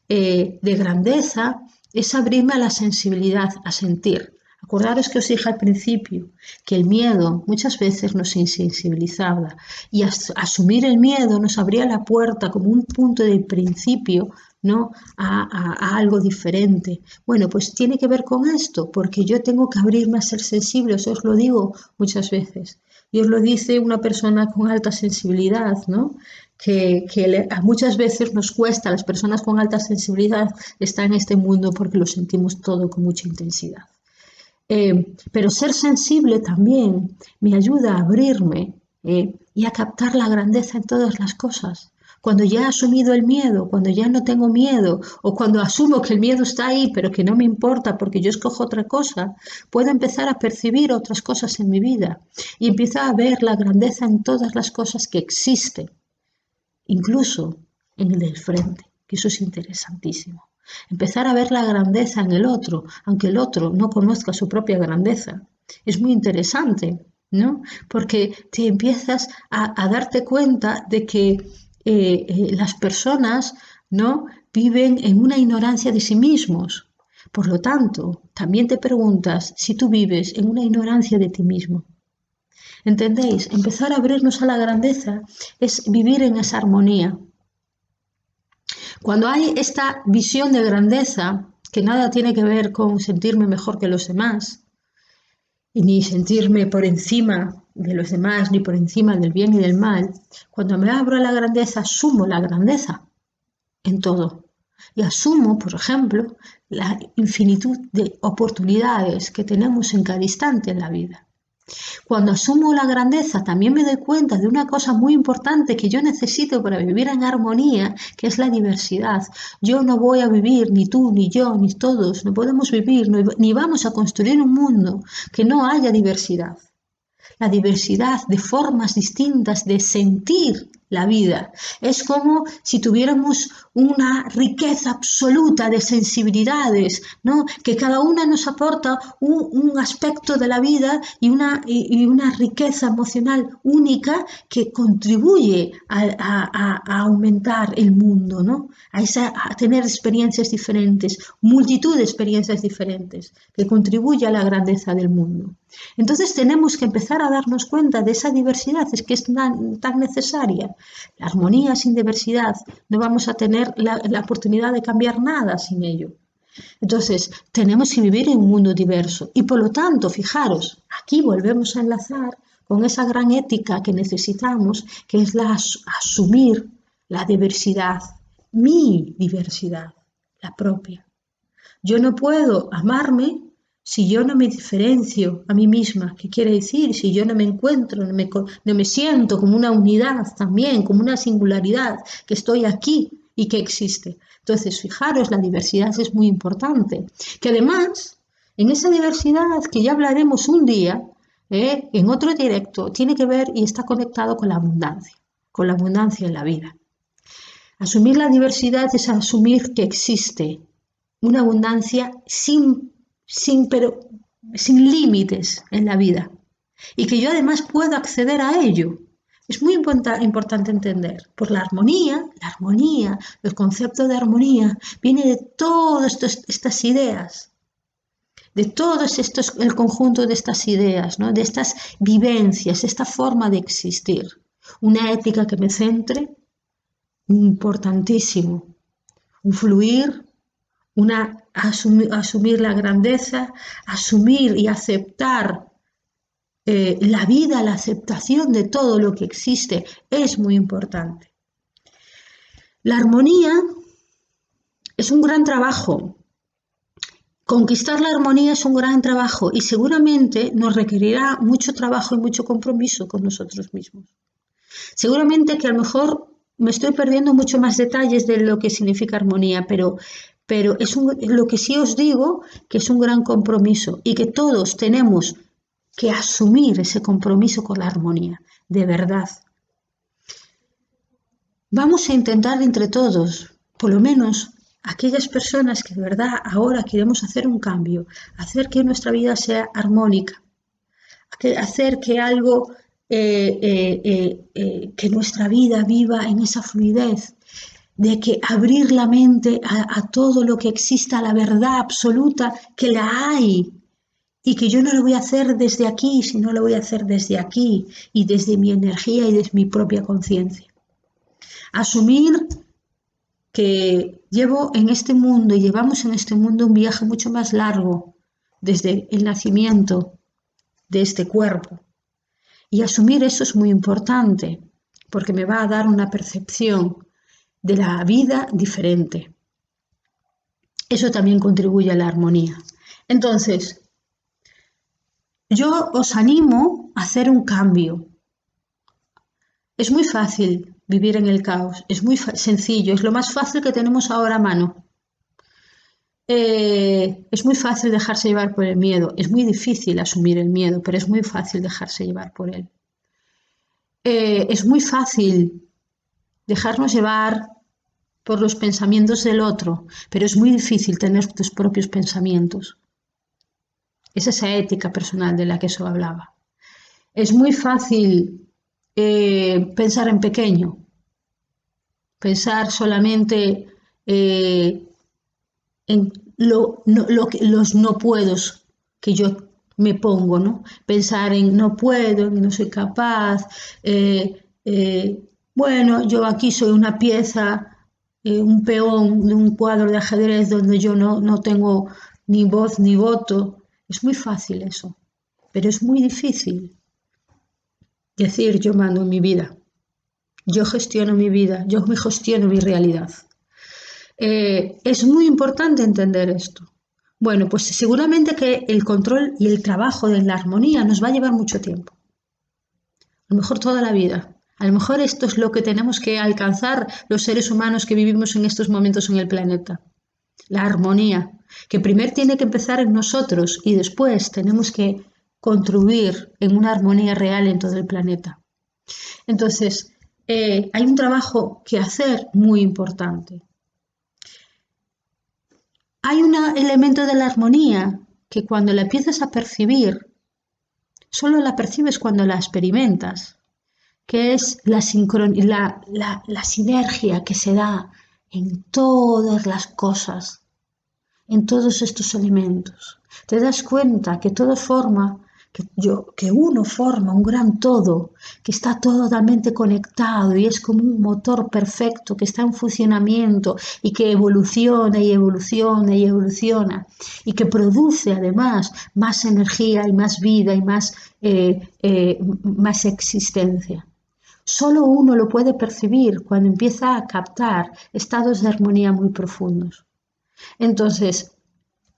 de grandeza es abrirme a la sensibilidad, a sentir. Acordaros que os dije al principio que el miedo muchas veces nos insensibilizaba y asumir el miedo nos abría la puerta como un punto de principio, ¿no? a algo diferente. Bueno, pues tiene que ver con esto, porque yo tengo que abrirme a ser sensible, os lo digo muchas veces. Y os lo dice una persona con alta sensibilidad, ¿no? Que muchas veces nos cuesta, a las personas con alta sensibilidad, estar en este mundo porque lo sentimos todo con mucha intensidad. Pero ser sensible también me ayuda a abrirme y a captar la grandeza en todas las cosas. Cuando ya he asumido el miedo, cuando ya no tengo miedo, o cuando asumo que el miedo está ahí, pero que no me importa porque yo escojo otra cosa, puedo empezar a percibir otras cosas en mi vida y empiezo a ver la grandeza en todas las cosas que existen, incluso en el del frente, que eso es interesantísimo. Empezar a ver la grandeza en el otro, aunque el otro no conozca su propia grandeza. Es muy interesante, ¿no? Porque te empiezas a darte cuenta de que las personas, ¿no? viven en una ignorancia de sí mismos. Por lo tanto, también te preguntas si tú vives en una ignorancia de ti mismo. ¿Entendéis? Empezar a abrirnos a la grandeza es vivir en esa armonía. Cuando hay esta visión de grandeza, que nada tiene que ver con sentirme mejor que los demás, y ni sentirme por encima de los demás, ni por encima del bien y del mal, cuando me abro a la grandeza, asumo la grandeza en todo. Y asumo, por ejemplo, la infinitud de oportunidades que tenemos en cada instante en la vida. Cuando asumo la grandeza, también me doy cuenta de una cosa muy importante que yo necesito para vivir en armonía, que es la diversidad. Yo no voy a vivir, ni tú, ni yo, ni todos, no podemos vivir, ni vamos a construir un mundo que no haya diversidad. La diversidad de formas distintas de sentir la vida. Es como si tuviéramos una riqueza absoluta de sensibilidades, ¿no? Que cada una nos aporta un aspecto de la vida y una riqueza emocional única que contribuye a aumentar el mundo, ¿no? A tener experiencias diferentes, multitud de experiencias diferentes, que contribuye a la grandeza del mundo. Entonces tenemos que empezar a darnos cuenta de esa diversidad, es que es tan necesaria. La armonía sin diversidad, no vamos a tener la oportunidad de cambiar nada sin ello. Entonces, tenemos que vivir en un mundo diverso y por lo tanto, fijaros, aquí volvemos a enlazar con esa gran ética que necesitamos, que es asumir la diversidad, mi diversidad, la propia. Yo no puedo amarme si yo no me diferencio a mí misma. ¿Qué quiere decir? Si yo no me encuentro, no me siento como una unidad también, como una singularidad, que estoy aquí y que existe. Entonces, fijaros, la diversidad es muy importante. Que además, en esa diversidad, que ya hablaremos un día, en otro directo, tiene que ver y está conectado con la abundancia en la vida. Asumir la diversidad es asumir que existe una abundancia sin límites en la vida y que yo además puedo acceder a ello. Es muy importante entender, por la armonía, el concepto de armonía viene de todas estas ideas, de todos estos, el conjunto de estas ideas, ¿no? De estas vivencias, esta forma de existir. Una ética que me centre, importantísimo, un fluir, asumir la grandeza, asumir y aceptar la vida, la aceptación de todo lo que existe es muy importante. La armonía es un gran trabajo. Conquistar la armonía es un gran trabajo y seguramente nos requerirá mucho trabajo y mucho compromiso con nosotros mismos. Seguramente que a lo mejor me estoy perdiendo mucho más detalles de lo que significa armonía, pero lo que sí os digo que es un gran compromiso y que todos tenemos que asumir ese compromiso con la armonía, de verdad. Vamos a intentar entre todos, por lo menos aquellas personas que de verdad ahora queremos hacer un cambio, hacer que nuestra vida sea armónica, hacer que algo, que nuestra vida viva en esa fluidez, de que abrir la mente a todo lo que exista, a la verdad absoluta, que la hay, y que yo no lo voy a hacer desde aquí, sino lo voy a hacer desde aquí, y desde mi energía y desde mi propia conciencia. Asumir que llevamos en este mundo un viaje mucho más largo, desde el nacimiento de este cuerpo. Y asumir eso es muy importante, porque me va a dar una percepción de la vida diferente. Eso también contribuye a la armonía. Entonces, yo os animo a hacer un cambio. Es muy fácil vivir en el caos, es muy sencillo, es lo más fácil que tenemos ahora a mano. Es muy fácil dejarse llevar por el miedo, es muy difícil asumir el miedo, pero es muy fácil dejarse llevar por él. Es muy fácil dejarnos llevar por los pensamientos del otro, pero es muy difícil tener tus propios pensamientos. Es esa ética personal de la que eso hablaba. Es muy fácil pensar en pequeño, pensar solamente en los no puedos que yo me pongo, ¿no? Pensar en no puedo, en no soy capaz, bueno, yo aquí soy una pieza, un peón de un cuadro de ajedrez donde yo no tengo ni voz ni voto. Es muy fácil eso, pero es muy difícil decir yo mando en mi vida, yo gestiono mi vida, yo me gestiono mi realidad. Es muy importante entender esto. Bueno, pues seguramente que el control y el trabajo de la armonía nos va a llevar mucho tiempo. A lo mejor toda la vida. A lo mejor esto es lo que tenemos que alcanzar los seres humanos que vivimos en estos momentos en el planeta. La armonía, que primero tiene que empezar en nosotros y después tenemos que contribuir en una armonía real en todo el planeta. Entonces, hay un trabajo que hacer muy importante. Hay un elemento de la armonía que cuando la empiezas a percibir, solo la percibes cuando la experimentas, que es la sinergia que se da en todas las cosas, en todos estos elementos. Te das cuenta que todo forma, que uno forma un gran todo, que está totalmente conectado y es como un motor perfecto que está en funcionamiento y que evoluciona y evoluciona y evoluciona y que produce además más energía y más vida y más existencia. Solo uno lo puede percibir cuando empieza a captar estados de armonía muy profundos. Entonces,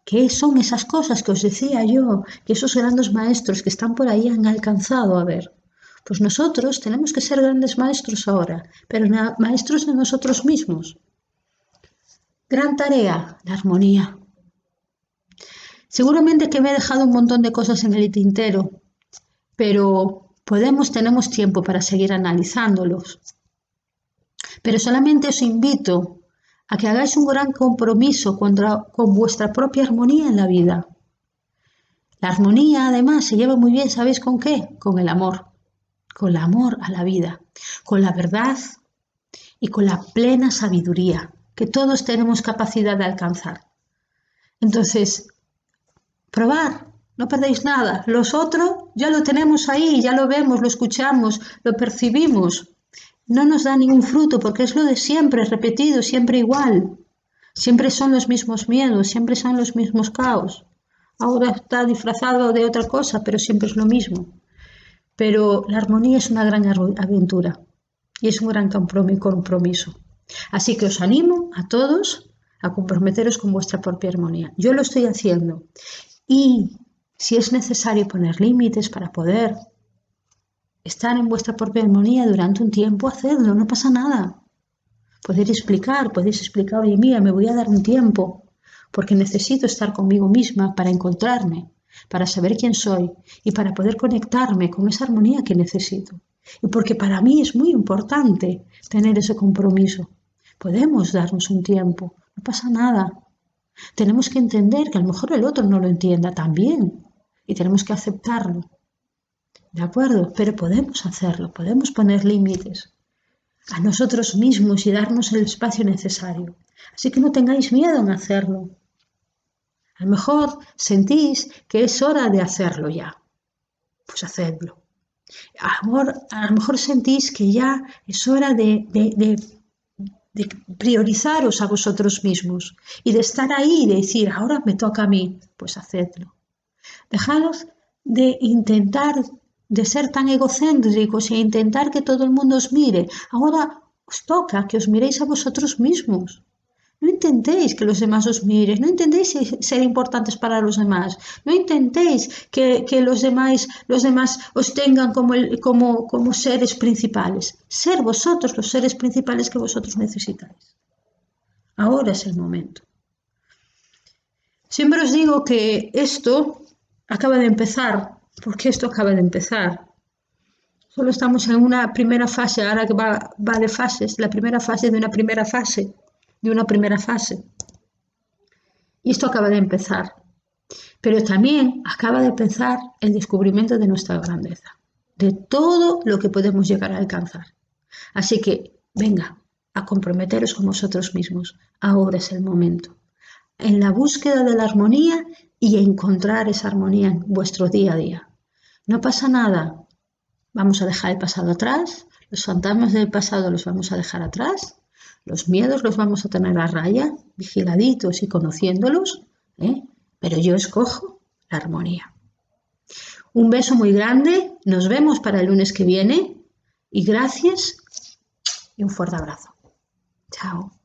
¿qué son esas cosas que os decía yo, que esos grandes maestros que están por ahí han alcanzado a ver? Pues nosotros tenemos que ser grandes maestros ahora, pero maestros de nosotros mismos. Gran tarea, la armonía. Seguramente que me he dejado un montón de cosas en el tintero, pero tenemos tiempo para seguir analizándolos. Pero solamente os invito a que hagáis un gran compromiso con vuestra propia armonía en la vida. La armonía, además, se lleva muy bien, ¿sabéis con qué? Con el amor a la vida, con la verdad y con la plena sabiduría que todos tenemos capacidad de alcanzar. Entonces, probar, no perdéis nada. Los otros ya lo tenemos ahí, ya lo vemos, lo escuchamos, lo percibimos. No nos da ningún fruto porque es lo de siempre, repetido, siempre igual. Siempre son los mismos miedos, siempre son los mismos caos. Ahora está disfrazado de otra cosa, pero siempre es lo mismo. Pero la armonía es una gran aventura y es un gran compromiso. Así que os animo a todos a comprometeros con vuestra propia armonía. Yo lo estoy haciendo y si es necesario poner límites para poder estar en vuestra propia armonía durante un tiempo, hacedlo, no pasa nada. Podéis explicar, oye, mira, me voy a dar un tiempo porque necesito estar conmigo misma para encontrarme, para saber quién soy y para poder conectarme con esa armonía que necesito. Y porque para mí es muy importante tener ese compromiso. Podemos darnos un tiempo, no pasa nada. Tenemos que entender que a lo mejor el otro no lo entienda también y tenemos que aceptarlo. ¿De acuerdo? Pero podemos hacerlo, podemos poner límites a nosotros mismos y darnos el espacio necesario. Así que no tengáis miedo en hacerlo. A lo mejor sentís que es hora de hacerlo ya. Pues hacedlo. A lo mejor sentís que ya es hora de priorizaros a vosotros mismos y de estar ahí y de decir, ahora me toca a mí. Pues hacedlo. Dejaros de intentar de ser tan egocéntricos e intentar que todo el mundo os mire. Ahora os toca que os miréis a vosotros mismos. No intentéis que los demás os miren, no intentéis ser importantes para los demás, no intentéis que los demás os tengan como seres principales. Ser vosotros los seres principales que vosotros necesitáis. Ahora es el momento. Siempre os digo que esto acaba de empezar. ¿Por qué esto acaba de empezar? Solo estamos en una primera fase, ahora que va de fases, la primera fase de una primera fase, Y esto acaba de empezar. Pero también acaba de empezar el descubrimiento de nuestra grandeza, de todo lo que podemos llegar a alcanzar. Así que, venga, a comprometeros con vosotros mismos. Ahora es el momento. En la búsqueda de la armonía y encontrar esa armonía en vuestro día a día. No pasa nada. Vamos a dejar el pasado atrás, los fantasmas del pasado los vamos a dejar atrás, los miedos los vamos a tener a raya, vigiladitos y conociéndolos, pero yo escojo la armonía. Un beso muy grande, nos vemos para el lunes que viene y gracias y un fuerte abrazo. Chao.